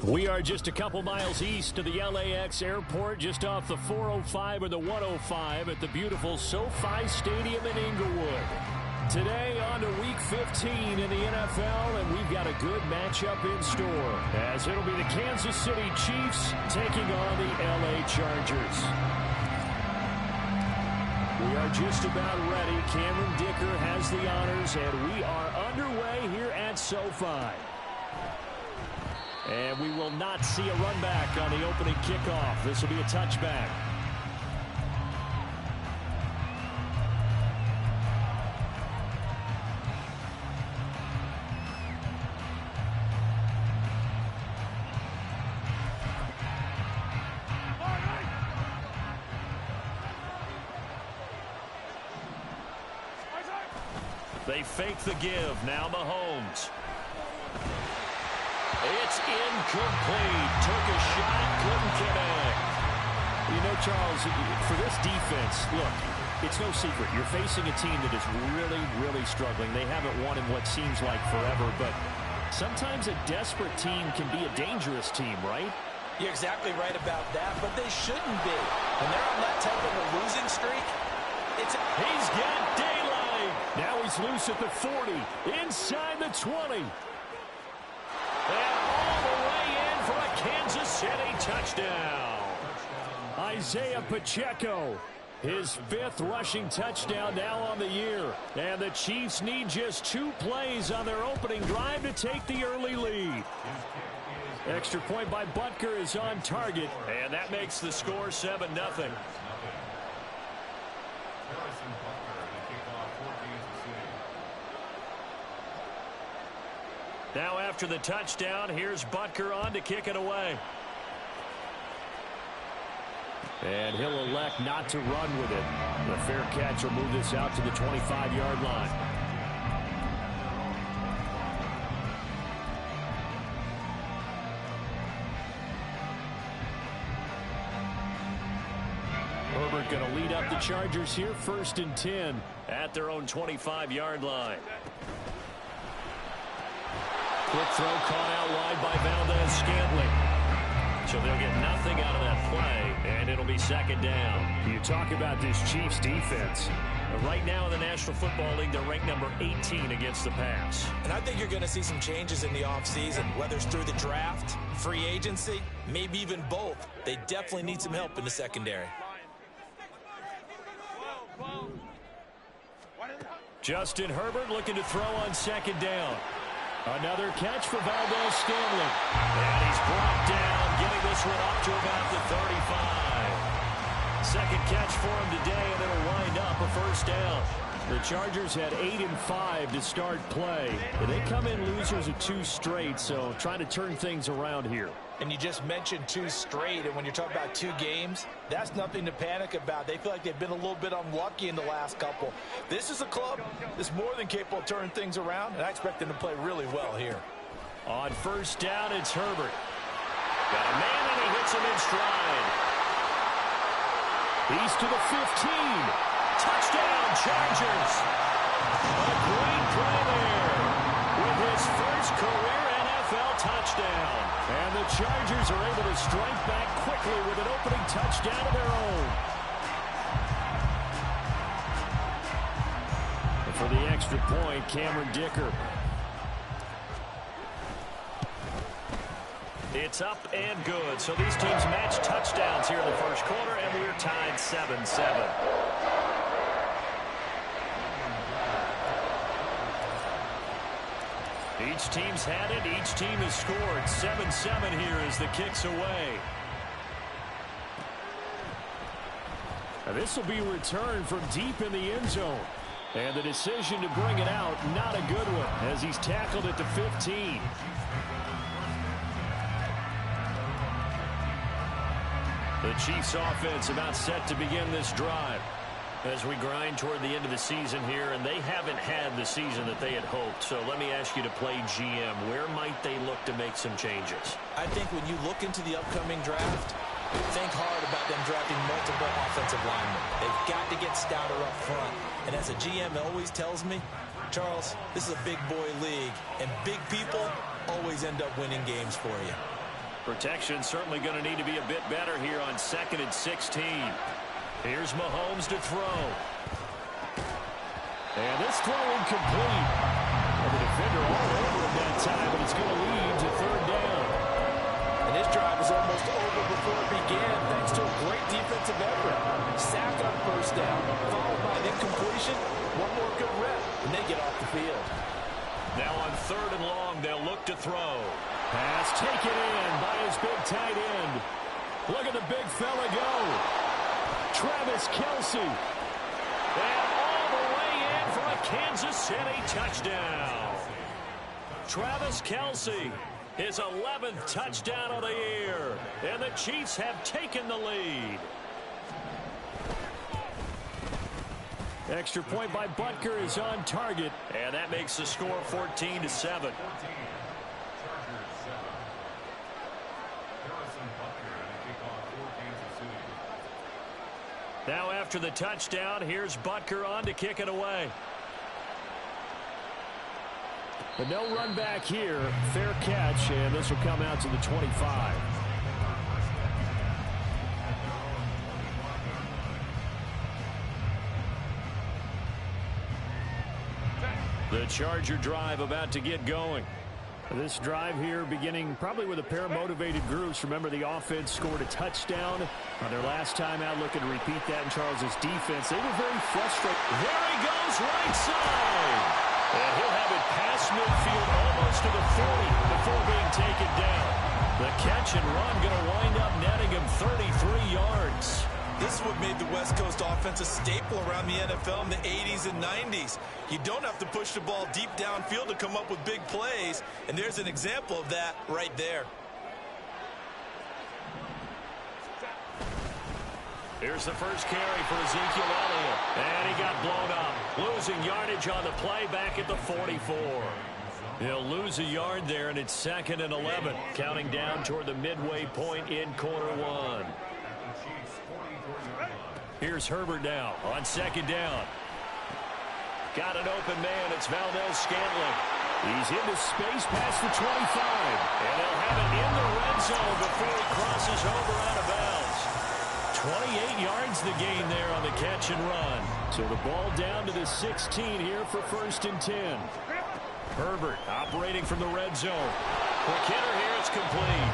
We are just a couple miles east of the LAX airport, just off the 405 or the 105 at the beautiful SoFi Stadium in Inglewood. Today on to Week 15 in the NFL, and we've got a good matchup in store, as it'll be the Kansas City Chiefs taking on the LA Chargers. We are just about ready. Cameron Dicker has the honors, and we are underway here at SoFi. And we will not see a run back on the opening kickoff. This will be a touchback. They fake the give. Now Mahomes. It's incomplete. Took a shot, couldn't connect. You know, Charles, for this defense, look, it's no secret. You're facing a team that is really, really struggling. They haven't won in what seems like forever, but sometimes a desperate team can be a dangerous team, right? You're exactly right about that, but they shouldn't be. When they're on that type of a losing streak, he's got daylight. Now he's loose at the 40, inside the 20. And all the way in for a Kansas City touchdown. Isaiah Pacheco, his 5th rushing touchdown now on the year. And the Chiefs need just 2 plays on their opening drive to take the early lead. Extra point by Butker is on target, and that makes the score 7-0. Now after the touchdown, here's Butker on to kick it away. And he'll elect not to run with it. The fair catch will move this out to the 25-yard line. Herbert going to lead up the Chargers here, 1st and 10 at their own 25-yard line. Quick throw caught out wide by Valdez-Scantling. So they'll get nothing out of that play, and it'll be 2nd down. You talk about this Chiefs defense. Right now in the National Football League, they're ranked number 18 against the pass. And I think you're going to see some changes in the offseason, whether it's through the draft, free agency, maybe even both. They definitely need some help in the secondary. Justin Herbert looking to throw on 2nd down. Another catch for Valdez-Scantling. And he's brought down, getting this one up to about the 35. 2nd catch for him today, and it'll wind up a 1st down. The Chargers had 8 and 5 to start play. They come in losers of 2 straight, so trying to turn things around here. And you just mentioned 2 straight, and when you're talking about 2 games, that's nothing to panic about. They feel like they've been a little bit unlucky in the last couple. This is a club that's more than capable of turning things around, and I expect them to play really well here. On 1st down, it's Herbert. Got a man, and he hits him in stride. He's to the 15. Touchdown, Chargers. A great play there with his first career NFL touchdown. And the Chargers are able to strike back quickly with an opening touchdown of their own. And for the extra point, Cameron Dicker. It's up and good. So these teams match touchdowns here in the 1st quarter, and we're tied 7-7. Each team's had it. Each team has scored. 7-7 here as the kick's away. Now this will be returned from deep in the end zone. And the decision to bring it out, not a good one, as he's tackled at the 15. The Chiefs offense about set to begin this drive as we grind toward the end of the season here, and they haven't had the season that they had hoped. So let me ask you to play GM. Where might they look to make some changes? I think when you look into the upcoming draft, think hard about them drafting multiple offensive linemen. They've got to get stouter up front. And as a GM always tells me, Charles, this is a big boy league, and big people always end up winning games for you. Protection certainly going to need to be a bit better here on 2nd and 16. Here's Mahomes to throw. And this throw incomplete. And the defender all over him that time, but it's going to lead to 3rd down. And this drive was almost over before it began, thanks to a great defensive effort. Sack on 1st down, followed by an incompletion. One more good rep, and they get off the field. Now on 3rd and long, they'll look to throw. Pass taken in by his big tight end. Look at the big fella go. Travis Kelce. And all the way in for a Kansas City touchdown. Travis Kelce, his 11th touchdown of the year. And the Chiefs have taken the lead. Extra point by Butker is on target. And that makes the score 14-7. Now after the touchdown, here's Butker on to kick it away. But no run back here. Fair catch, and this will come out to the 25. The Charger drive about to get going. This drive here beginning probably with a pair of motivated groups. Remember, the offense scored a touchdown on their last time out, looking to repeat that in Charles' defense. They were very frustrated. There he goes, right side. And he'll have it past midfield almost to the 40 before being taken down. The catch and run going to wind up netting him 33 yards. This is what made the West Coast offense a staple around the NFL in the 80s and 90s. You don't have to push the ball deep downfield to come up with big plays, and there's an example of that right there. Here's the first carry for Ezekiel Elliott, and he got blown up. Losing yardage on the play back at the 44. He'll lose a yard there, and it's 2nd and 11, counting down toward the midway point in quarter 1. Here's Herbert now on 2nd down. Got an open man. It's Valdez-Scantling. He's into space past the 25. And they'll have it in the red zone before he crosses over out of bounds. 28 yards the gain there on the catch and run. So the ball down to the 16 here for 1st and 10. Herbert operating from the red zone. Quick hitter here. It's complete.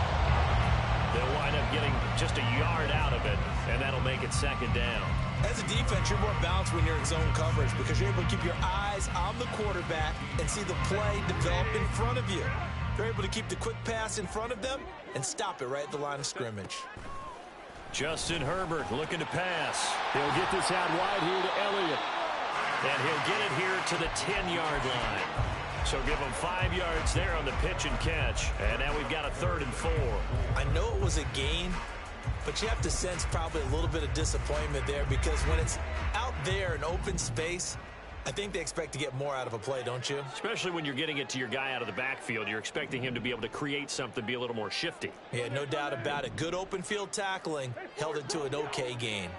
They'll wind up getting just a yard out of it, and that'll make it 2nd down. As a defense, you're more balanced when you're in zone coverage because you're able to keep your eyes on the quarterback and see the play develop in front of you. You're able to keep the quick pass in front of them and stop it right at the line of scrimmage. Justin Herbert looking to pass. He'll get this out wide here to Elliott. And he'll get it here to the 10-yard line. So give him 5 yards there on the pitch and catch. And now we've got a 3rd and 4. I know it was a gain, but you have to sense probably a little bit of disappointment there because when it's out there in open space, I think they expect to get more out of a play, don't you? Especially when you're getting it to your guy out of the backfield. You're expecting him to be able to create something, be a little more shifty. Yeah, no doubt about it. Good open field tackling held it to an okay gain.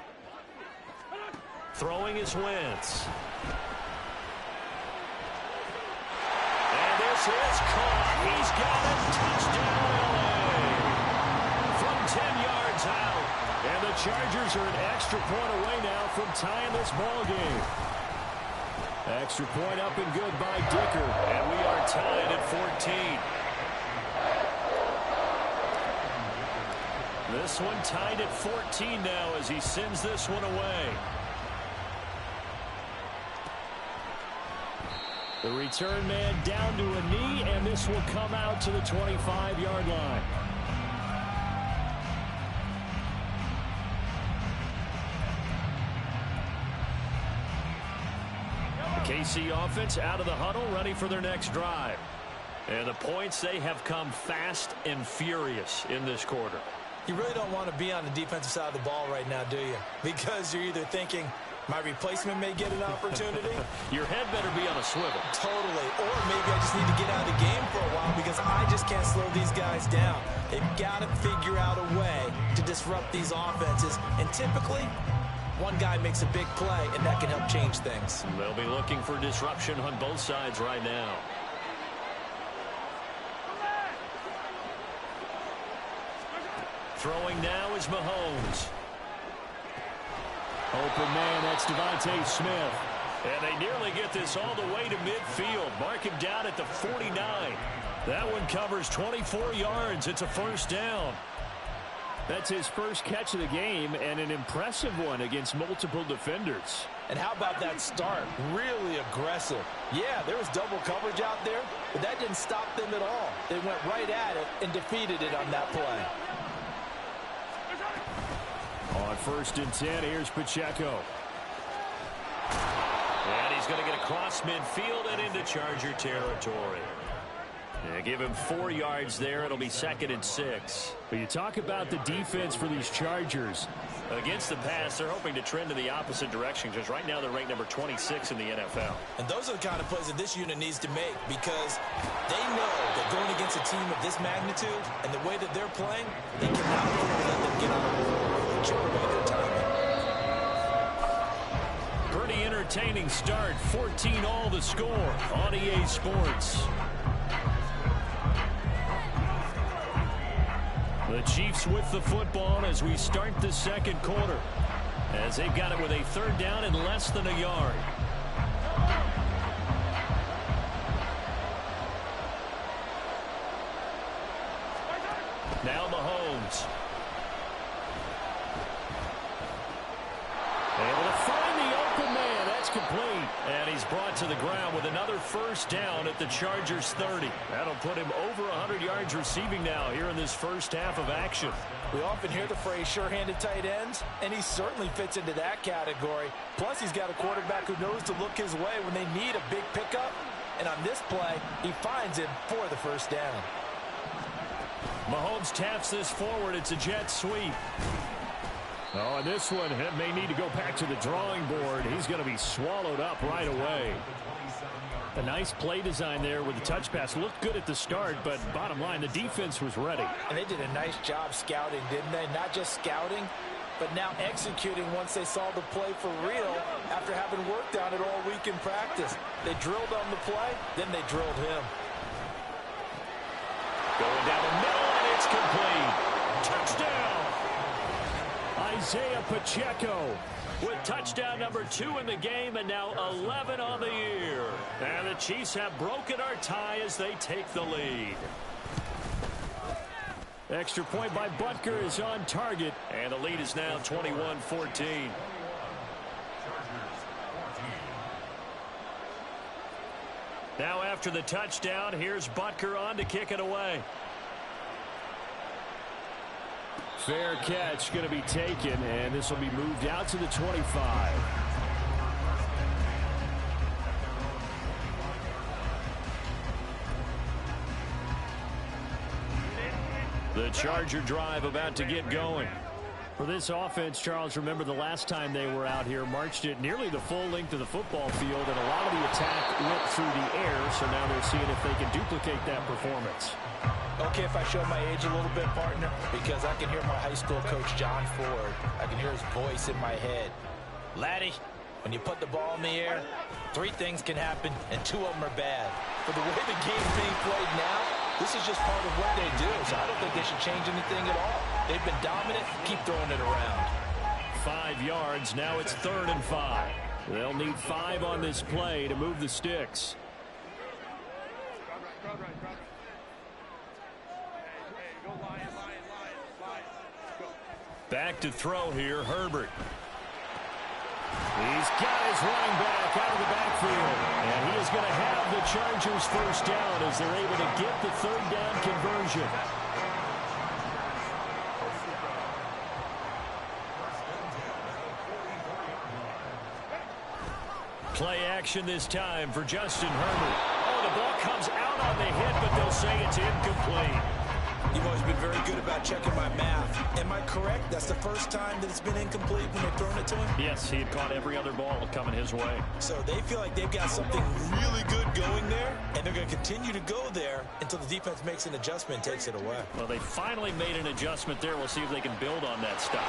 Throwing is Wentz. And this is caught. He's got it. Touchdown, LA. From 10 yards out. And the Chargers are an extra point away now from tying this ball game. Extra point up and good by Dicker. And we are tied at 14. This one tied at 14 now as he sends this one away. The return man down to a knee, and this will come out to the 25-yard line. The KC offense out of the huddle, ready for their next drive. And the points, they have come fast and furious in this quarter. You really don't want to be on the defensive side of the ball right now, do you? Because you're either thinking, my replacement may get an opportunity. Your head better be on a swivel. Totally. Or maybe I just need to get out of the game for a while because I just can't slow these guys down. They've got to figure out a way to disrupt these offenses. And typically, one guy makes a big play, and that can help change things. They'll be looking for disruption on both sides right now. Throwing now is Mahomes. Open man, that's Devontae Smith. And they nearly get this all the way to midfield. Mark him down at the 49. That one covers 24 yards. It's a first down. That's his first catch of the game, and an impressive one against multiple defenders. And how about that start? Really aggressive. Yeah, there was double coverage out there, but that didn't stop them at all. They went right at it and defeated it on that play. On 1st and 10, here's Pacheco. And he's going to get across midfield and into Charger territory. Yeah, give him 4 yards there. It'll be 2nd and 6. But you talk about the defense for these Chargers. Against the pass, they're hoping to trend in the opposite direction because right now they're ranked number 26 in the NFL. And those are the kind of plays that this unit needs to make because they know that going against a team of this magnitude and the way that they're playing, they cannot let them get on the board. Chip away their timing. Pretty entertaining start. 14-all the score on EA Sports. The Chiefs with the football as we start the second quarter. As they've got it with a 3rd down and less than a yard. Now Mahomes. Able to find the open man. That's complete. And he's brought to the ground with another first down at the Chargers 30. That'll put him over 100 yards receiving now here in this first half of action. We often hear the phrase sure-handed tight ends, and he certainly fits into that category. Plus, he's got a quarterback who knows to look his way when they need a big pickup. And on this play, he finds him for the first down. Mahomes taps this forward. It's a jet sweep. Oh, and this one may need to go back to the drawing board. He's going to be swallowed up right away. A nice play design there with the touch pass. Looked good at the start, but bottom line, the defense was ready. And they did a nice job scouting, didn't they? Not just scouting, but now executing once they saw the play for real after having worked on it all week in practice. They drilled on the play, then they drilled him. Going down the middle, and it's complete. Touchdown! Isaiah Pacheco with touchdown number 2 in the game and now 11 on the year. And the Chiefs have broken our tie as they take the lead. Extra point by Butker is on target, and the lead is now 21-14. Now after the touchdown, here's Butker on to kick it away. Fair catch going to be taken, and this will be moved out to the 25. The Charger drive about to get going. For this offense, Charles, remember the last time they were out here, marched it nearly the full length of the football field, and a lot of the attack went through the air, so now they're seeing if they can duplicate that performance. Okay, if I show my age a little bit, partner, because I can hear my high school coach, John Ford. I can hear his voice in my head. Laddie, when you put the ball in the air, 3 things can happen, and 2 of them are bad. For the way the game's being played now, this is just part of what they do, so I don't think they should change anything at all. They've been dominant. Keep throwing it around. 5 yards. Now it's 3rd and 5. They'll need 5 on this play to move the sticks. Back to throw here, Herbert. He's got his running back out of the backfield. And he is going to have the Chargers first down as they're able to get the 3rd down conversion. Play action this time for Justin Herbert. Oh, the ball comes out on the hit, but they'll say it's incomplete. You've always been very good about checking my math. Am I correct? That's the first time that it's been incomplete when they've thrown it to him? Yes, he had caught every other ball coming his way. So they feel like they've got something really good going there, and they're going to continue to go there until the defense makes an adjustment and takes it away. Well, they finally made an adjustment there. We'll see if they can build on that stop.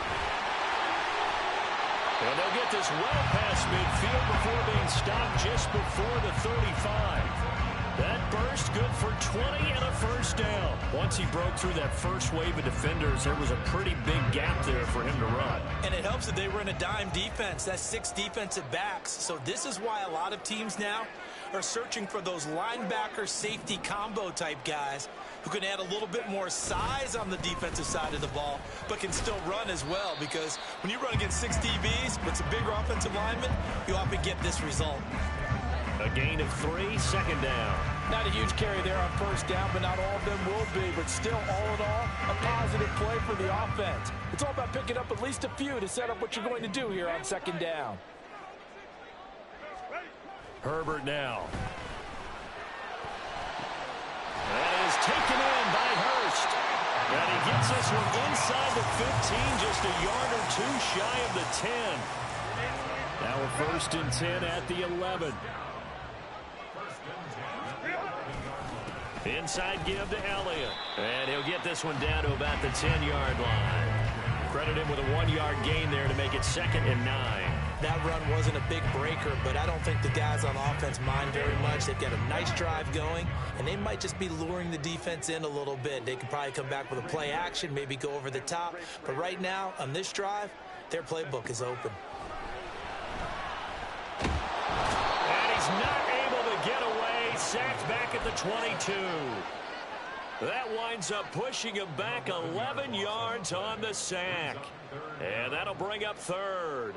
And they'll get this well past midfield before being stopped just before the 35. That burst good for 20 and a first down. Once he broke through that first wave of defenders, there was a pretty big gap there for him to run. And it helps that they were in a dime defense. That's 6 defensive backs. So this is why a lot of teams now are searching for those linebacker safety combo type guys who can add a little bit more size on the defensive side of the ball, but can still run as well, because when you run against 6 DBs with some bigger offensive linemen, you often get this result. A gain of 3, second down. Not a huge carry there on first down, but not all of them will be. But still, all in all, a positive play for the offense. It's all about picking up at least a few to set up what you're going to do here on second down. Herbert now. That is taken in by Hurst. And he gets this one inside the 15, just a yard or 2 shy of the 10. Now a 1st and 10 at the 11. Inside give to Elliott. And he'll get this one down to about the 10-yard line. Credit him with a 1-yard gain there to make it 2nd and 9. That run wasn't a big breaker, but I don't think the guys on offense mind very much. They've got a nice drive going, and they might just be luring the defense in a little bit. They could probably come back with a play action, maybe go over the top. But right now, on this drive, their playbook is open. And he's not able to get away. Sacked back at the 22. That winds up pushing him back 11 yards on the sack. And that'll bring up 3rd.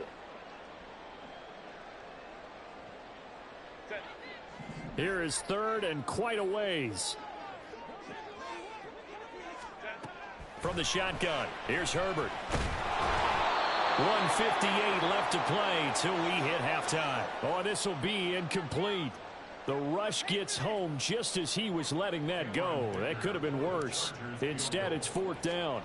Here is 3rd and quite a ways. From the shotgun, here's Herbert. 1:58 left to play till we hit halftime. Oh, this will be incomplete. The rush gets home just as he was letting that go. That could have been worse. Instead, it's 4th down.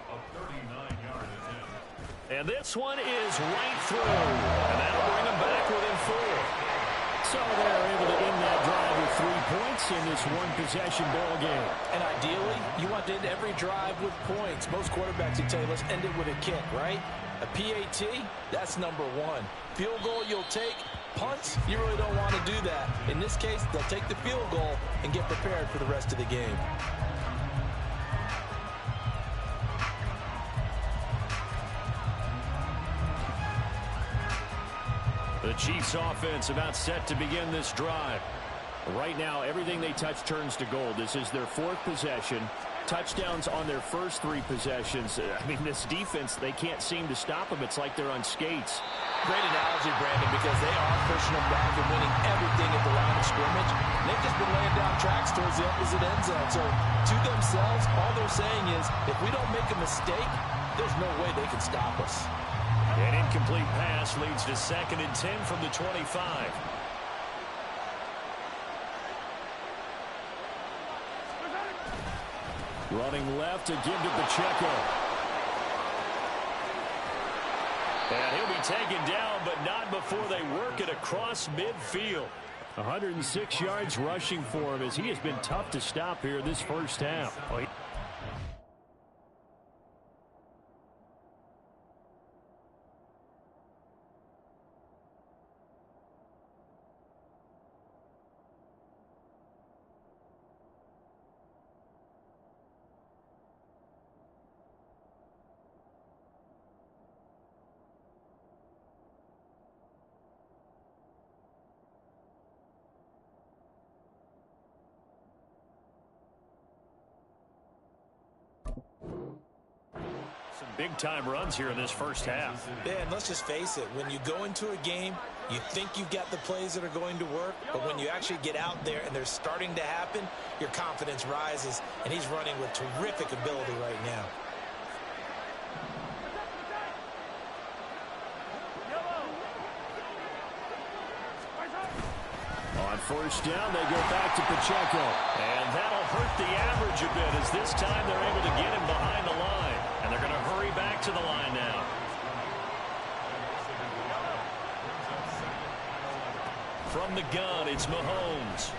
And this one is right through. And that'll bring him back within 4. So they're able to end that drive with 3 points in this one-possession ball game. And ideally, you want to end every drive with points. Most quarterbacks, you tell you, let's end it with a kick, right? A PAT, that's number 1. Field goal you'll take. Punts, you really don't want to do that. In this case, they'll take the field goal and get prepared for the rest of the game. The Chiefs offense about set to begin this drive. Right now, everything they touch turns to gold. This is their 4th possession. Touchdowns on their first 3 possessions. I mean, this defense, they can't seem to stop them. It's like they're on skates. Great analogy, Brandon, because they are pushing them back and winning everything at the line of scrimmage. And they've just been laying down tracks towards the opposite end zone. So to themselves, all they're saying is, if we don't make a mistake, there's no way they can stop us. An incomplete pass leads to 2nd and 10 from the 25. Running left to give to Pacheco. And he'll be taken down, but not before they work it across midfield. 106 yards rushing for him as he has been tough to stop here this first half. Big-time runs here in this first half. Yeah, and let's just face it. When you go into a game, you think you've got the plays that are going to work, but when you actually get out there and they're starting to happen, your confidence rises, and he's running with terrific ability right now. On first down, they go back to Pacheco. And that'll hurt the average a bit as this time they're able to get him behind the line. And they're going to hurry back to the line now. From the gun, it's Mahomes.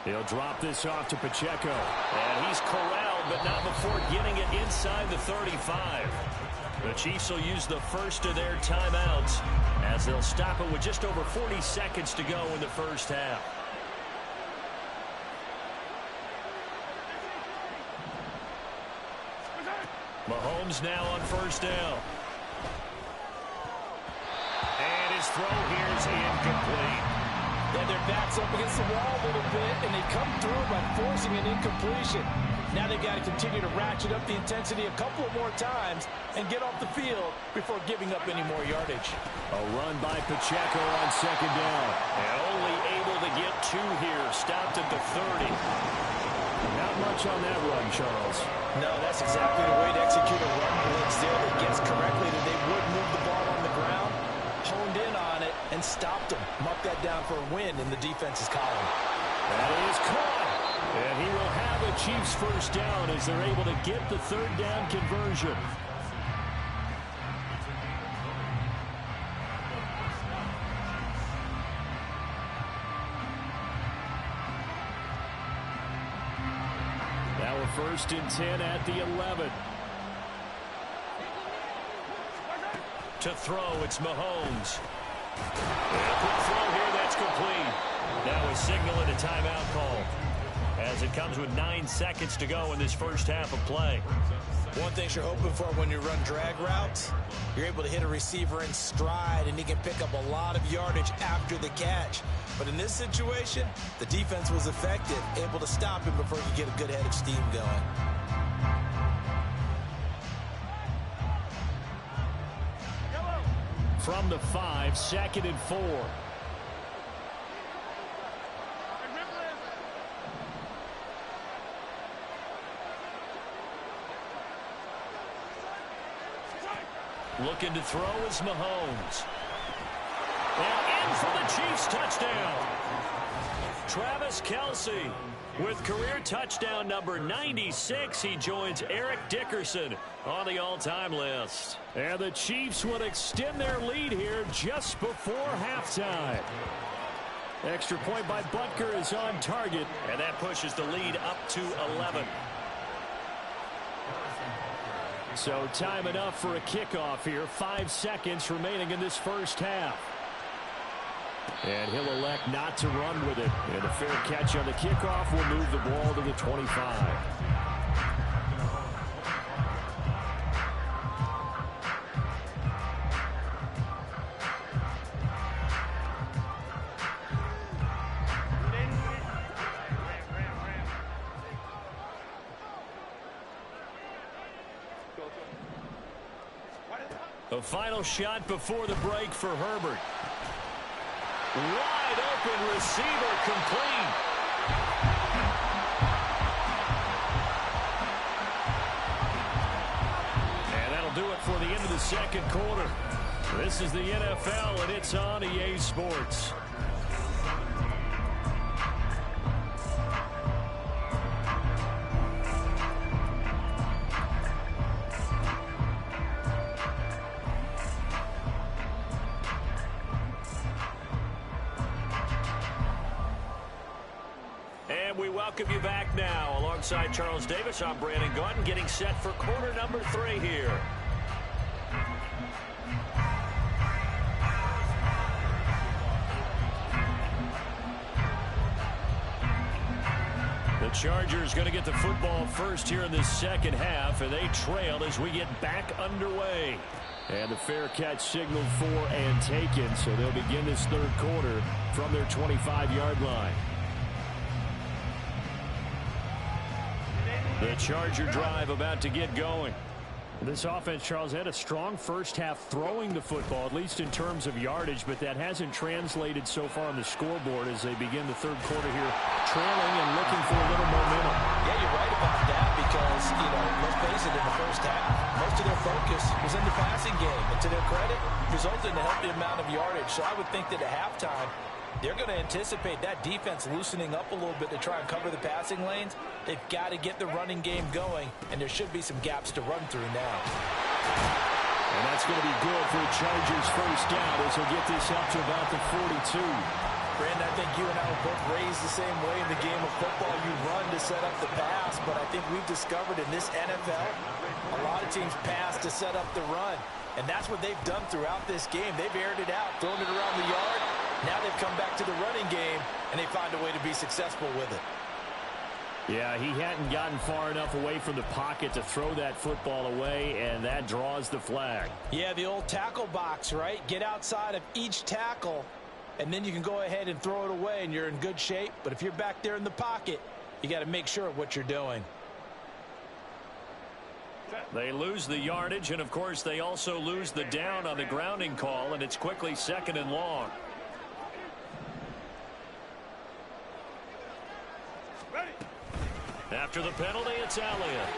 He'll drop this off to Pacheco. And he's corralled, but not before getting it inside the 35. The Chiefs will use the first of their timeouts as they'll stop it with just over 40 seconds to go in the first half. Mahomes now on first down. And his throw here is incomplete. Yeah, their back's up against the wall a little bit, and they come through by forcing an incompletion. Now they've got to continue to ratchet up the intensity a couple of more times and get off the field before giving up any more yardage. A run by Pacheco on second down. And only able to get 2 here. Stopped at the 30. Not much on that run, Charles. No, that's exactly the way to execute a run blitz there that gets correctly that they would move the ball on the ground, honed in on it, and stopped them. Mark that down for a win in the defense's column. That is caught. And he will have a Chiefs first down as they're able to get the third down conversion. Now a 1st and 10 at the 11. To throw, it's Mahomes. Quick throw here, that's complete. Now a signal and a timeout call, as it comes with 9 seconds to go in this first half of play. One thing you're hoping for when you run drag routes, you're able to hit a receiver in stride, and he can pick up a lot of yardage after the catch. But in this situation, the defense was effective, able to stop him before he could get a good head of steam going. From the 5, 2nd and 4. Looking to throw is Mahomes. And in for the Chiefs touchdown. Travis Kelce with career touchdown number 96. He joins Eric Dickerson on the all-time list. And the Chiefs will extend their lead here just before halftime. Extra point by Butker is on target, and that pushes the lead up to 11. So time enough for a kickoff here. 5 seconds remaining in this first half. And he'll elect not to run with it. And a fair catch on the kickoff will move the ball to the 25. A final shot before the break for Herbert. Wide open receiver, complete. And that'll do it for the end of the second quarter. This is the NFL, and it's on EA Sports. We welcome you back now. Alongside Charles Davis, I'm Brandon Gaudin, getting set for quarter number 3 here. The Chargers going to get the football first here in this second half, and they trail as we get back underway. And the fair catch signaled for and taken, so they'll begin this third quarter from their 25-yard line. The Charger drive about to get going. This offense, Charles, had a strong first half throwing the football, at least in terms of yardage, but that hasn't translated so far on the scoreboard as they begin the third quarter here, trailing and looking for a little momentum. Yeah, you're right about that because, let's face it, in the first half, most of their focus was in the passing game. And to their credit, resulted in a healthy amount of yardage. So I would think that at halftime, they're going to anticipate that defense loosening up a little bit to try and cover the passing lanes. They've got to get the running game going, and there should be some gaps to run through now. And that's going to be good for the Chargers first down as he'll get this up to about the 42. Brandon, I think you and I were both raised the same way in the game of football. You run to set up the pass, but I think we've discovered in this NFL, a lot of teams pass to set up the run. And that's what they've done throughout this game. They've aired it out, thrown it around the yard. Now they've come back to the running game, and they find a way to be successful with it. Yeah, he hadn't gotten far enough away from the pocket to throw that football away, and that draws the flag. Yeah, the old tackle box, right? Get outside of each tackle, and then you can go ahead and throw it away, and you're in good shape. But if you're back there in the pocket, you got to make sure of what you're doing. They lose the yardage, and, of course, they also lose the down on the grounding call, and it's quickly 2nd and long. After the penalty, it's Elliott.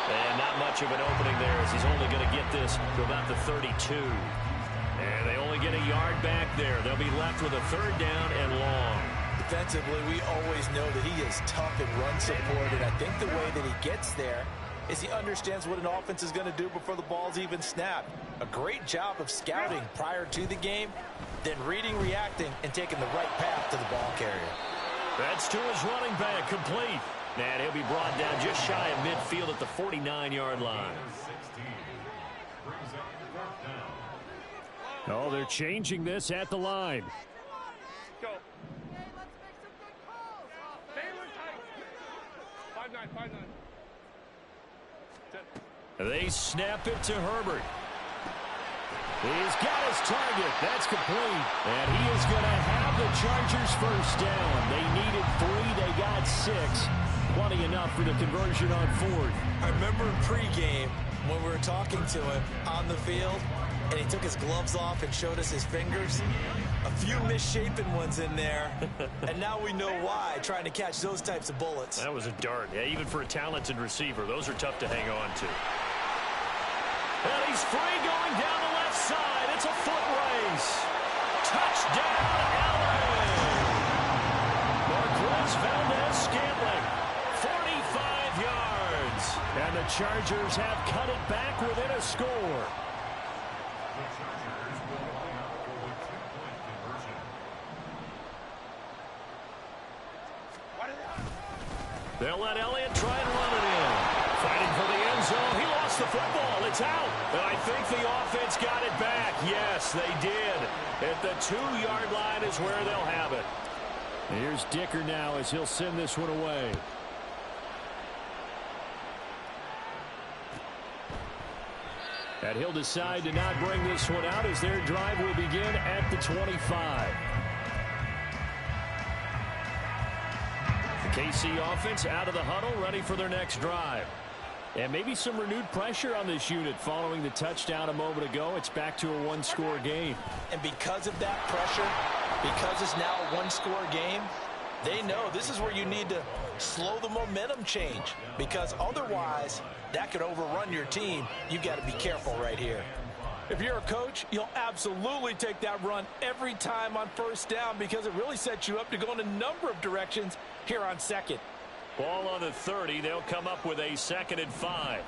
And not much of an opening there as he's only going to get this to about the 32. And they only get a yard back there. They'll be left with a 3rd down and long. Defensively, we always know that he is tough and run supported. I think the way that he gets there is he understands what an offense is going to do before the ball's even snapped. A great job of scouting prior to the game, then reading, reacting, and taking the right path to the ball carrier. That's to his running back, complete. And he'll be brought down just shy of midfield at the 49-yard line. Oh, they're changing this at the line. Go. Hey, let's make some good calls. Baylor tight. 5-9. They snap it to Herbert. He's got his target. That's complete. And he is going to have the Chargers first down. They needed 3. They got 6. Plenty enough for the conversion on 4th. I remember in pregame when we were talking to him on the field, and he took his gloves off and showed us his fingers. A few misshapen ones in there, and now we know why, trying to catch those types of bullets. That was a dart. Yeah, even for a talented receiver, those are tough to hang on to. And he's free going down the left side. It's a foot race. Touchdown, Allen. Marquez Valdez-Scantling, 45 yards. And the Chargers have cut it back within a score. They'll let Elliott try and run it in. Fighting for the end zone. He lost the football. It's out. And I think the offense got it back. Yes, they did. At the 2-yard line is where they'll have it. Here's Dicker now as he'll send this one away. And he'll decide to not bring this one out as their drive will begin at the 25. The KC offense out of the huddle, ready for their next drive. And maybe some renewed pressure on this unit following the touchdown a moment ago. It's back to a 1-score game. And because of that pressure, because it's now a 1-score game, they know this is where you need to slow the momentum change, because otherwise that could overrun your team. You've got to be careful right here. If you're a coach, you'll absolutely take that run every time on 1st down, because it really sets you up to go in a number of directions here on 2nd. Ball on the 30. They'll come up with a 2nd and 5.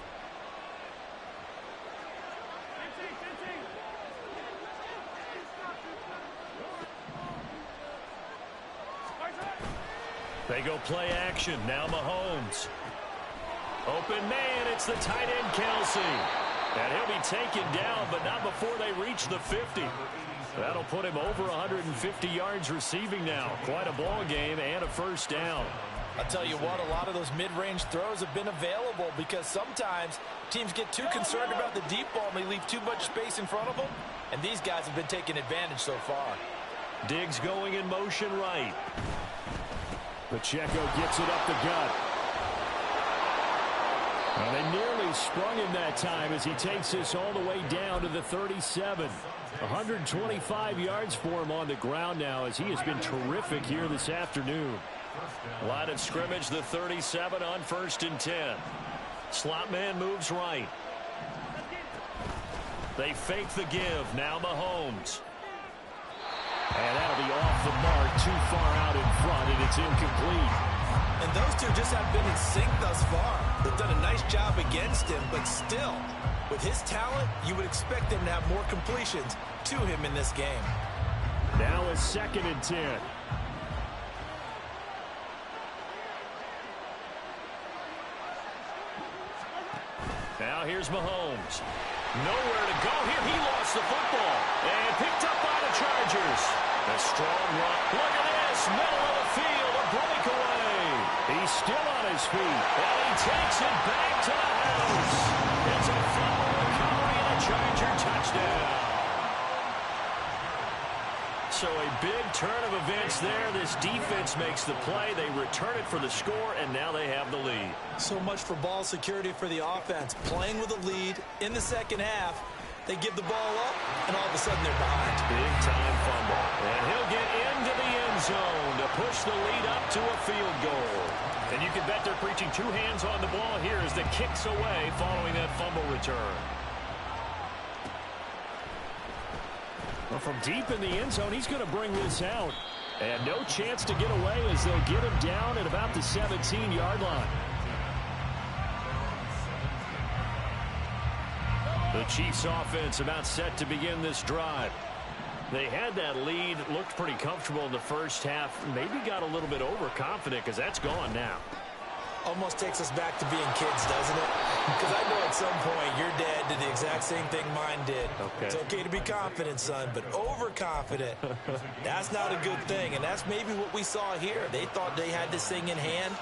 They go play action. Now Mahomes. Open man. It's the tight end, Kelsey. And he'll be taken down, but not before they reach the 50. That'll put him over 150 yards receiving now. Quite a ball game and a 1st down. I'll tell you what, a lot of those mid-range throws have been available, because sometimes teams get too concerned about the deep ball and they leave too much space in front of them, and these guys have been taking advantage so far. Diggs going in motion right. Pacheco gets it up the gut. Well, they nearly sprung him that time as he takes this all the way down to the 37. 125 yards for him on the ground now, as he has been terrific here this afternoon. Line of scrimmage, the 37 on 1st and 10. Slot man moves right. They fake the give. Now Mahomes. And that'll be off the mark, too far out in front, and it's incomplete. And those two just have been in sync thus far. They've done a nice job against him, but still, with his talent, you would expect him to have more completions to him in this game. Now it's 2nd and 10. Now here's Mahomes. Nowhere to go here. He lost the football and picked up by the Chargers. A strong run. Look at this. Middle of the field. A breakaway. He He's still on his feet, and he takes it back to the house. It's a fumble recovery and a Charger touchdown. So a big turn of events there. This defense makes the play. They return it for the score, and now they have the lead. So much for ball security for the offense. Playing with a lead in the second half. They give the ball up, and all of a sudden they're behind. Big-time fumble. And he'll get into the end zone to push the lead up to a field goal. And you can bet they're preaching two hands on the ball here as the kick's away following that fumble return. Well, from deep in the end zone, he's going to bring this out. And no chance to get away as they'll get him down at about the 17-yard line. The Chiefs offense about set to begin this drive. They had that lead, looked pretty comfortable in the first half, maybe got a little bit overconfident because that's gone now. Almost takes us back to being kids, doesn't it? Because I know at some point your dad did the exact same thing mine did. Okay. It's okay to be confident, son, but overconfident, that's not a good thing. And that's maybe what we saw here. They thought they had this thing in hand,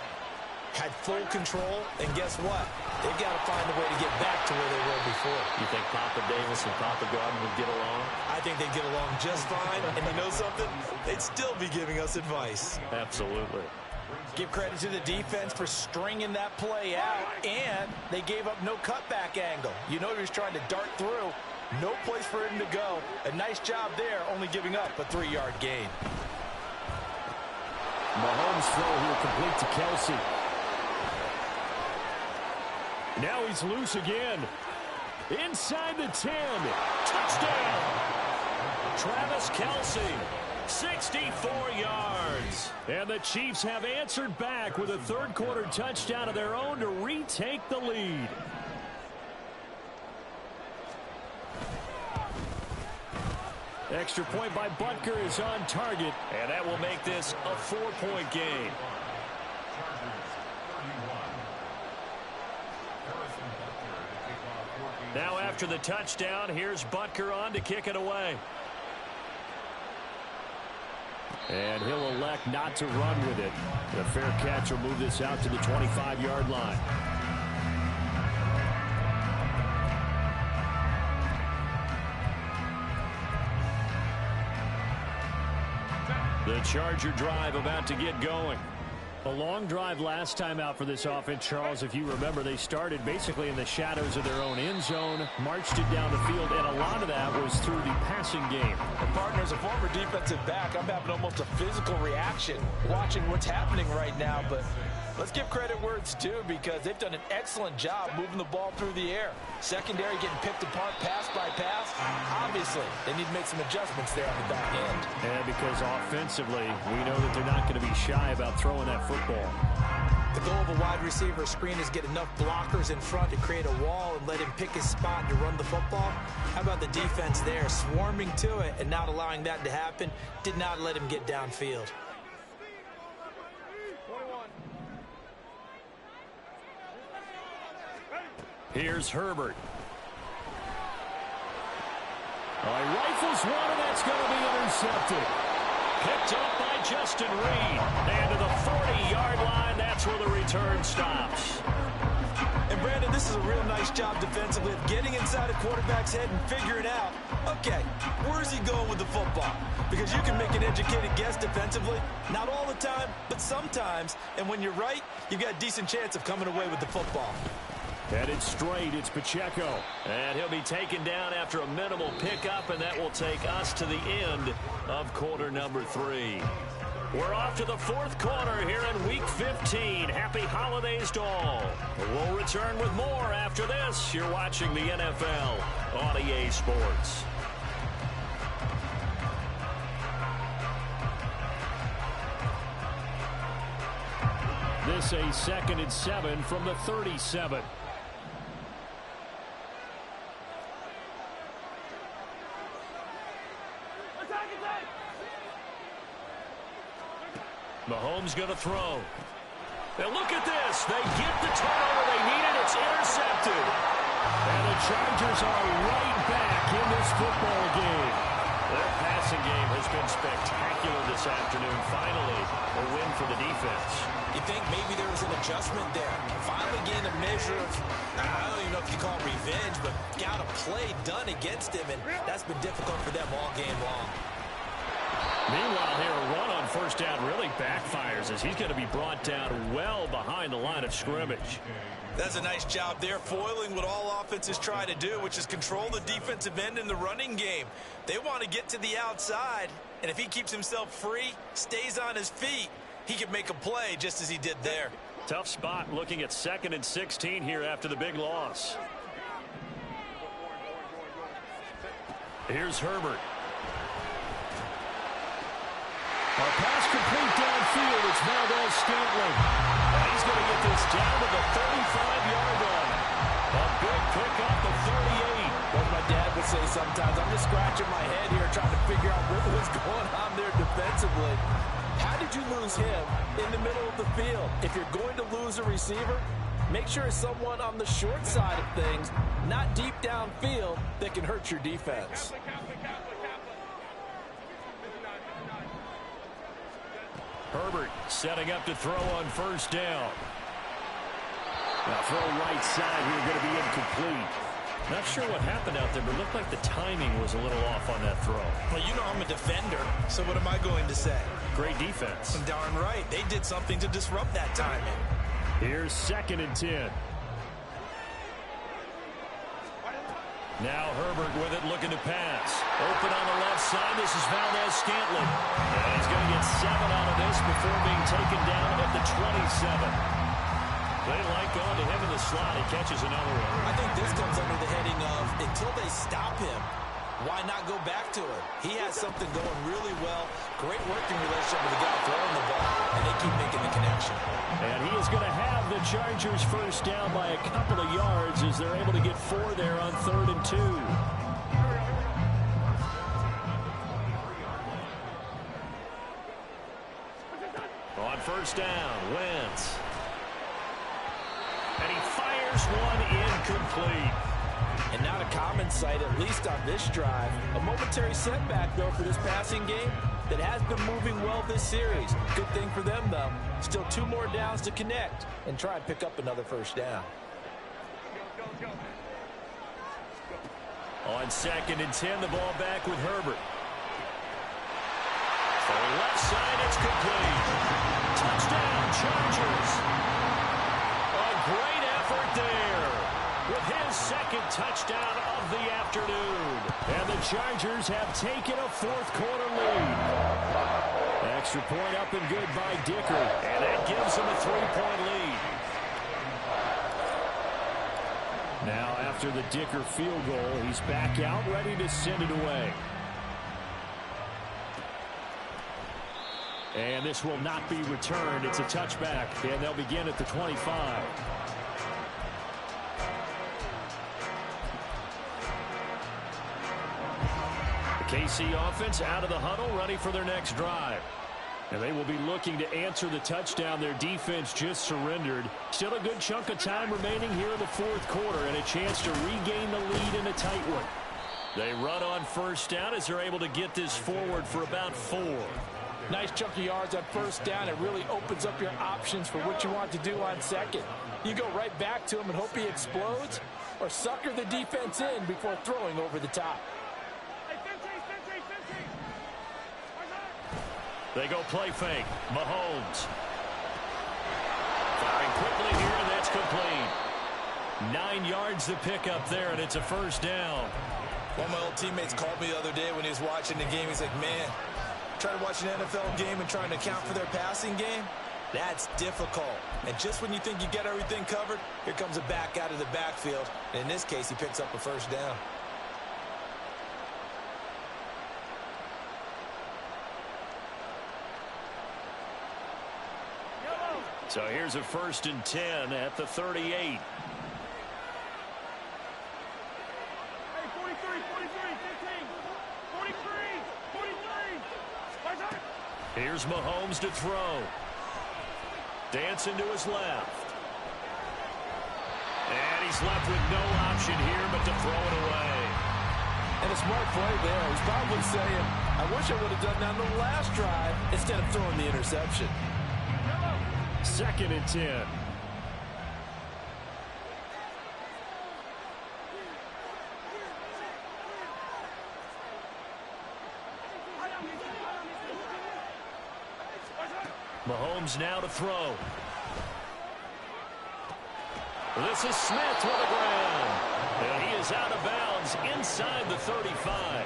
had full control, and guess what? They've got to find a way to get back to where they were before. You think Papa Davis and Papa Garden would get along? I think they'd get along just fine, and you know something? They'd still be giving us advice. Absolutely. Give credit to the defense for stringing that play out, and they gave up no cutback angle. You know he was trying to dart through. No place for him to go. A nice job there, only giving up a 3-yard gain. Mahomes throw here complete to Kelsey. Now he's loose again. Inside the 10. Touchdown. Travis Kelce. 64 yards. And the Chiefs have answered back with a third-quarter touchdown of their own to retake the lead. Extra point by Butker is on target, and that will make this a 4-point game. Now after the touchdown, here's Butker on to kick it away. And he'll elect not to run with it. A fair catch will move this out to the 25-yard line. The Charger drive about to get going. A long drive last time out for this offense, Charles. If you remember, they started basically in the shadows of their own end zone, marched it down the field, and a lot of that was through the passing game. And partner, as a former defensive back, I'm having almost a physical reaction watching what's happening right now. But let's give credit where it's due, because they've done an excellent job moving the ball through the air. Secondary getting picked apart pass by pass. Obviously, they need to make some adjustments there on the back end. And because offensively, we know that they're not going to be shy about throwing that football. The goal of a wide receiver screen is get enough blockers in front to create a wall and let him pick his spot to run the football. How about the defense there, swarming to it and not allowing that to happen? Did not let him get downfield. Here's Herbert. He rifles one, and that's going to be intercepted. Picked up by Justin Reed. And to the 40-yard line, that's where the return stops. And Brandon, this is a real nice job defensively of getting inside a quarterback's head and figuring out, okay, where's he going with the football? Because you can make an educated guess defensively. Not all the time, but sometimes. And when you're right, you've got a decent chance of coming away with the football. Headed straight, it's Pacheco. And he'll be taken down after a minimal pickup, and that will take us to the end of quarter number 3. We're off to the fourth quarter here in Week 15. Happy holidays to all. We'll return with more after this. You're watching the NFL on EA Sports. This a 2nd and 7 from the 37. Mahomes going to throw. And look at this. They get the turnover they needed. It's intercepted. And the Chargers are right back in this football game. Their passing game has been spectacular this afternoon. Finally, a win for the defense. You think maybe there was an adjustment there. Finally gained a measure of, I don't even know if you call it revenge, but got a play done against him, and that's been difficult for them all game long. Meanwhile, here, a run on first down really backfires as he's going to be brought down well behind the line of scrimmage. That's a nice job there, foiling what all offenses try to do, which is control the defensive end in the running game. They want to get to the outside, and if he keeps himself free, stays on his feet, he can make a play just as he did there. Tough spot looking at 2nd and 16 here after the big loss. Here's Herbert. Our pass complete downfield. It's Valdes-Scantling. He's going to get this down to the 35-yard line. A big pick up the 38. What my dad would say sometimes, I'm just scratching my head here trying to figure out what was going on there defensively. How did you lose him in the middle of the field? If you're going to lose a receiver, make sure it's someone on the short side of things, not deep downfield, that can hurt your defense. Herbert setting up to throw on first down. Now throw right side here, going to be incomplete. Not sure what happened out there, but it looked like the timing was a little off on that throw. Well, you know I'm a defender, so what am I going to say? Great defense. Darn right. They did something to disrupt that timing. Here's 2nd and 10. Now Herbert with it, looking to pass. Open on the left side. This is Valdes-Scantling. And he's going to get 7 out of this before being taken down at the 27. They like going to him in the slot. He catches another one. I think this comes under the heading of, until they stop him, why not go back to him? He has something going really well. Great working relationship with the guy throwing the ball, and they keep making the connection. And he is going to have the Chargers first down by a couple of yards as they're able to get 4 there on 3rd and 2. On first down, Wentz. And he fires one incomplete. And not a common sight, at least on this drive. A momentary setback, though, for this passing game that has been moving well this series. Good thing for them, though. Still 2 more downs to connect and try and pick up another first down. On 2nd and 10, the ball back with Herbert. For the left side, it's complete. Touchdown, Chargers. A great effort there with his 2nd touchdown of the afternoon. And the Chargers have taken a 4th-quarter lead. Extra point up and good by Dicker. And that gives them a 3-point lead. Now, after the Dicker field goal, he's back out, ready to send it away. And this will not be returned. It's a touchback, and they'll begin at the 25. The KC offense out of the huddle, ready for their next drive. And they will be looking to answer the touchdown their defense just surrendered. Still a good chunk of time remaining here in the 4th quarter and a chance to regain the lead in a tight one. They run on first down as they're able to get this forward for about 4. Nice chunk of yards on first down. It really opens up your options for what you want to do on 2nd. You go right back to him and hope he explodes, or sucker the defense in before throwing over the top. They go play fake. Mahomes. Firing quickly here, and that's complete. 9 yards to pick up there, and it's a first down. One of my old teammates called me the other day when he was watching the game. He's like, man, trying to watch an NFL game and trying to account for their passing game, that's difficult. And just when you think you get everything covered, here comes a back out of the backfield. And in this case, he picks up a first down. So here's a 1st and 10 at the 38. Hey, 43, 15, 43. Here's Mahomes to throw. Dancing to his left. And he's left with no option here but to throw it away. And a smart play there. He's probably saying, I wish I would have done that on the last drive instead of throwing the interception. 2nd and 10. Mahomes now to throw. This is Smith to the ground. And he is out of bounds inside the 35.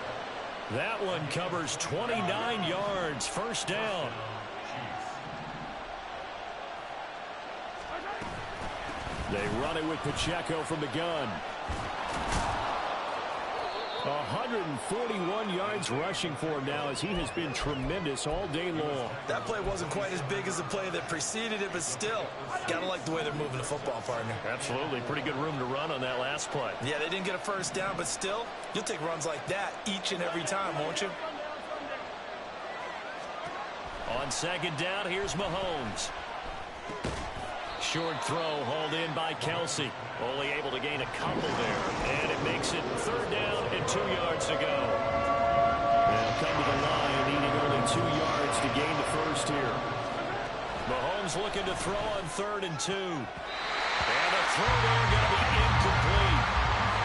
That one covers 29 yards. First down. They run it with Pacheco from the gun. 141 yards rushing for him now as he has been tremendous all day long. That play wasn't quite as big as the play that preceded it, but still, gotta like the way they're moving the football, partner. Absolutely. Pretty good room to run on that last play. Yeah, they didn't get a first down, but still, you'll take runs like that each and every time, won't you? On 2nd down, here's Mahomes. Short throw hauled in by Kelsey. Only able to gain a couple there. And it makes it 3rd down and 2 yards to go. They'll come to the line, needing only 2 yards to gain the first here. Mahomes looking to throw on 3rd and 2. And the throw there going to be incomplete.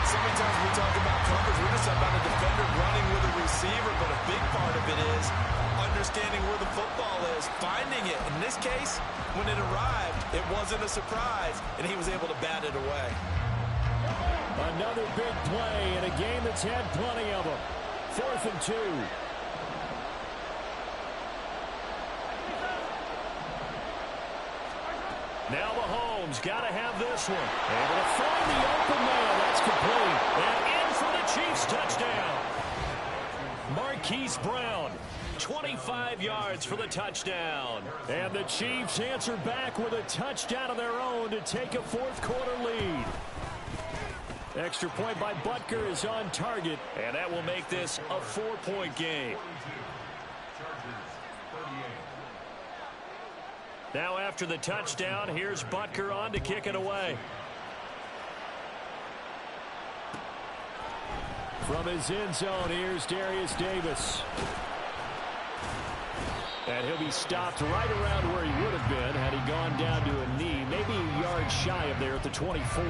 So many times we talk about coverage, we're just about a defender running with a receiver, but a big part of it is understanding where the football is, finding it. In this case, when it arrived, it wasn't a surprise, and he was able to bat it away. Another big play in a game that's had plenty of them. 4th and 2. Now Mahomes got to have this one. Able to find the open man. That's complete. And in for the Chiefs touchdown. Marquise Brown. 25 yards for the touchdown. And the Chiefs answer back with a touchdown of their own to take a 4th quarter lead. Extra point by Butker is on target, and that will make this a 4-point game. Now after the touchdown, here's Butker on to kick it away. From his end zone, here's Darius Davis. And he'll be stopped right around where he would have been had he gone down to a knee, maybe a yard shy of there at the 24.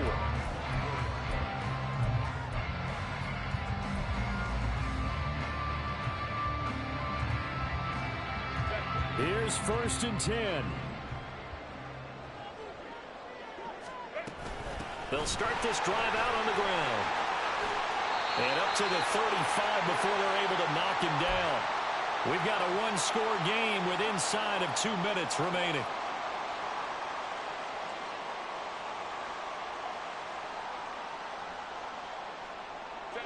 Here's 1st and 10. They'll start this drive out on the ground. And up to the 35 before they're able to knock him down. We've got a one-score game with inside of 2 minutes remaining.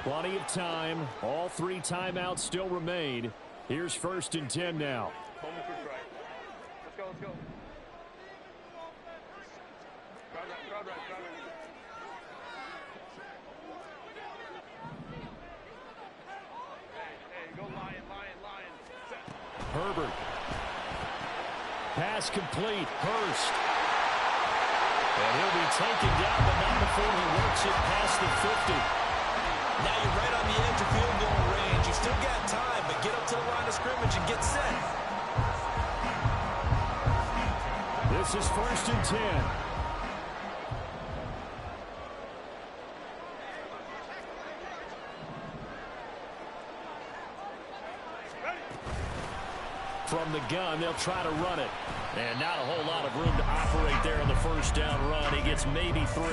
Plenty of time. All 3 timeouts still remain. Here's 1st and 10 now. Let's go, let's go. Crowd right. Hey, go Lion. Herbert. Pass complete. Hurst. And he'll be taken down, but not before he works it past the 50. Now you're right on the edge of field goal range. You still got time, but get up to the line of scrimmage and get set. This is 1st and 10. From the gun, they'll try to run it. And not a whole lot of room to operate there on the 1st down run. He gets maybe 3.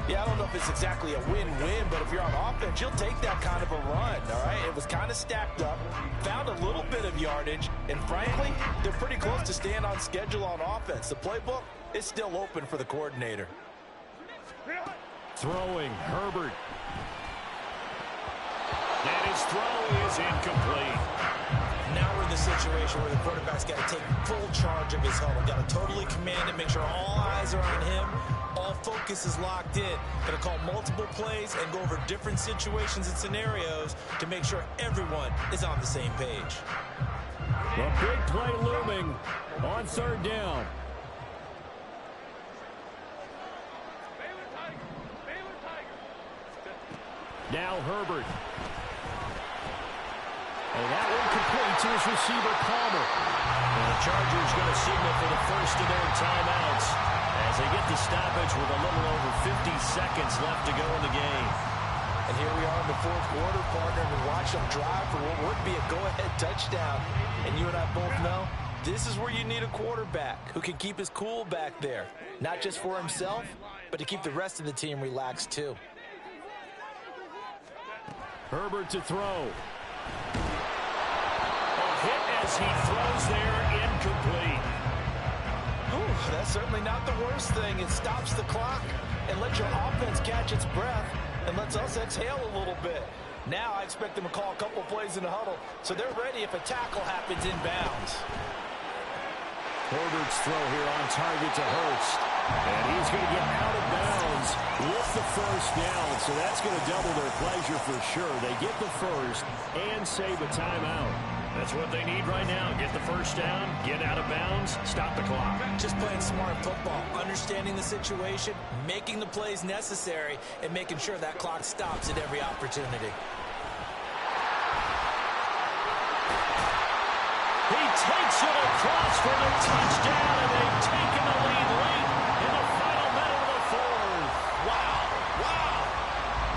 Yeah, I don't know if it's exactly a win-win, but if you're on offense, you'll take that kind of a run, all right? It was kind of stacked up, found a little bit of yardage, and frankly, they're pretty close to staying on schedule on offense. The playbook is still open for the coordinator. Throwing, Herbert. And his throw is incomplete. Now we're in the situation where the quarterback's got to take full charge of his huddle, got to totally command it, make sure all eyes are on him, all focus is locked in. Going to call multiple plays and go over different situations and scenarios to make sure everyone is on the same page. The big play looming on 3rd down. Now Herbert. And that one complete to his receiver, Palmer. And the Chargers going to signal for the first of their timeouts as they get the stoppage with a little over 50 seconds left to go in the game. And here we are in the fourth quarter, partner, and watch them drive for what would be a go-ahead touchdown. And you and I both know this is where you need a quarterback who can keep his cool back there, not just for himself, but to keep the rest of the team relaxed too. Herbert to throw. A hit as he throws there, incomplete. Ooh, that's certainly not the worst thing. It stops the clock and lets your offense catch its breath and lets us exhale a little bit. Now I expect them to call a couple plays in the huddle so they're ready if a tackle happens inbounds. Herbert's throw here on target to Hurst. And he's going to get out of bounds with the first down. So that's going to double their pleasure for sure. They get the first and save a timeout. That's what they need right now. Get the first down, get out of bounds, stop the clock. Just playing smart football, understanding the situation, making the plays necessary, and making sure that clock stops at every opportunity. He takes it across for the touchdown, and they've taken the lead late in the final minute of the fourth. Wow, wow.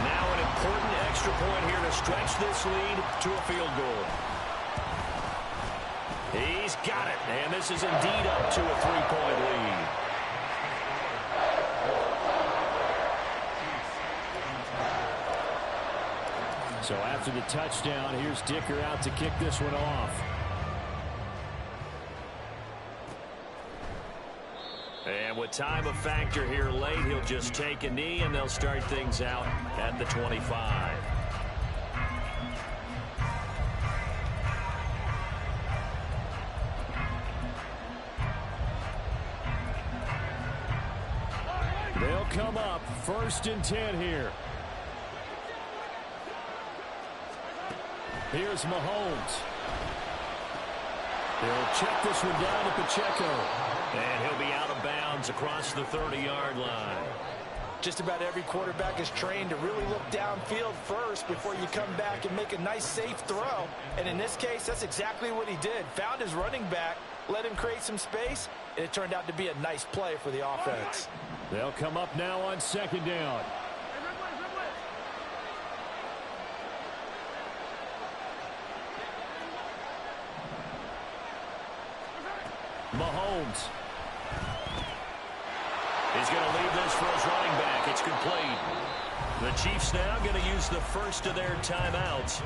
Now an important extra point here to stretch this lead to a field goal. He's got it, and this is indeed up to a 3-point lead. So after the touchdown, here's Dicker out to kick this one off. And with time a factor here late, he'll just take a knee, and they'll start things out at the 25. They'll come up 1st and 10 here. Here's Mahomes. He'll check this one down to Pacheco. And he'll be out of bounds across the 30-yard line. Just about every quarterback is trained to really look downfield first before you come back and make a nice, safe throw. And in this case, that's exactly what he did. Found his running back, let him create some space, and it turned out to be a nice play for the offense. They'll come up now on 2nd down. Mahomes. He's going to leave this for his running back. It's complete. The Chiefs now going to use the first of their timeouts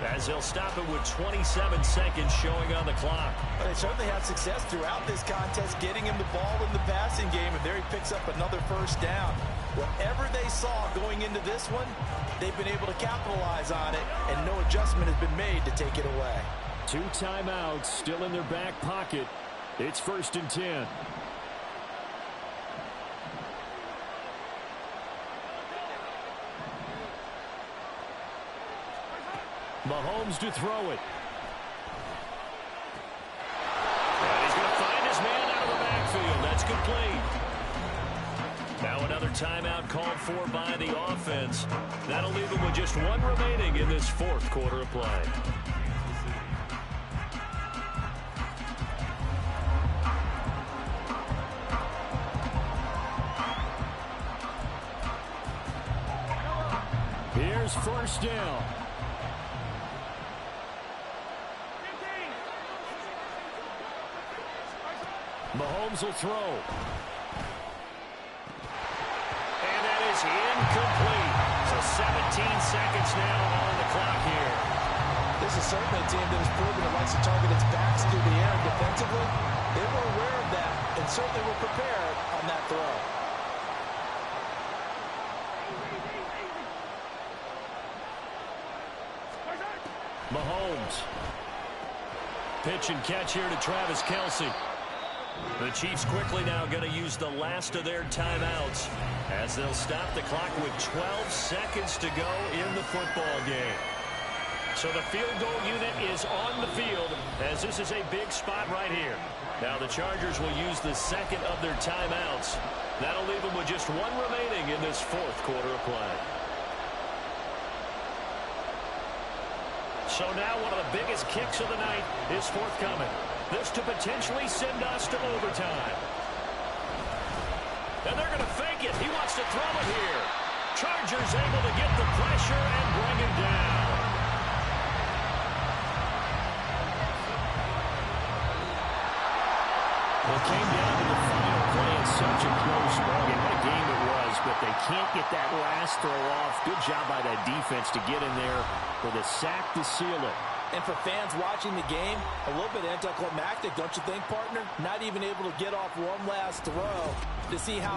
as they'll stop it with 27 seconds showing on the clock. They certainly had success throughout this contest getting him the ball in the passing game, and there he picks up another first down. Whatever they saw going into this one, they've been able to capitalize on it, and no adjustment has been made to take it away. 2 timeouts still in their back pocket. It's 1st and 10. Mahomes to throw it. And he's going to find his man out of the backfield. That's complete. Now another timeout called for by the offense. That'll leave them with just 1 remaining in this 4th quarter of play. Here's 1st down. Mahomes will throw. And that is incomplete. So 17 seconds now on the clock here. This is certainly a team that has proven it likes to target its backs through the air defensively. They were aware of that and certainly were prepared on that throw. Mahomes. Pitch and catch here to Travis Kelce. The Chiefs quickly now going to use the last of their timeouts as they'll stop the clock with 12 seconds to go in the football game. So the field goal unit is on the field as this is a big spot right here. Now the Chargers will use the second of their timeouts. That'll leave them with just 1 remaining in this 4th quarter of play. So now one of the biggest kicks of the night is forthcoming. This to potentially send us to overtime. And they're going to fake it. He wants to throw it here. Chargers able to get the pressure and bring him down. Well, it came down to the final play in such a close ballgame. What a game it was, but they can't get that last throw off. Good job by that defense to get in there for the sack to seal it. And for fans watching the game, a little bit anticlimactic, don't you think, partner? Not even able to get off one last throw to see how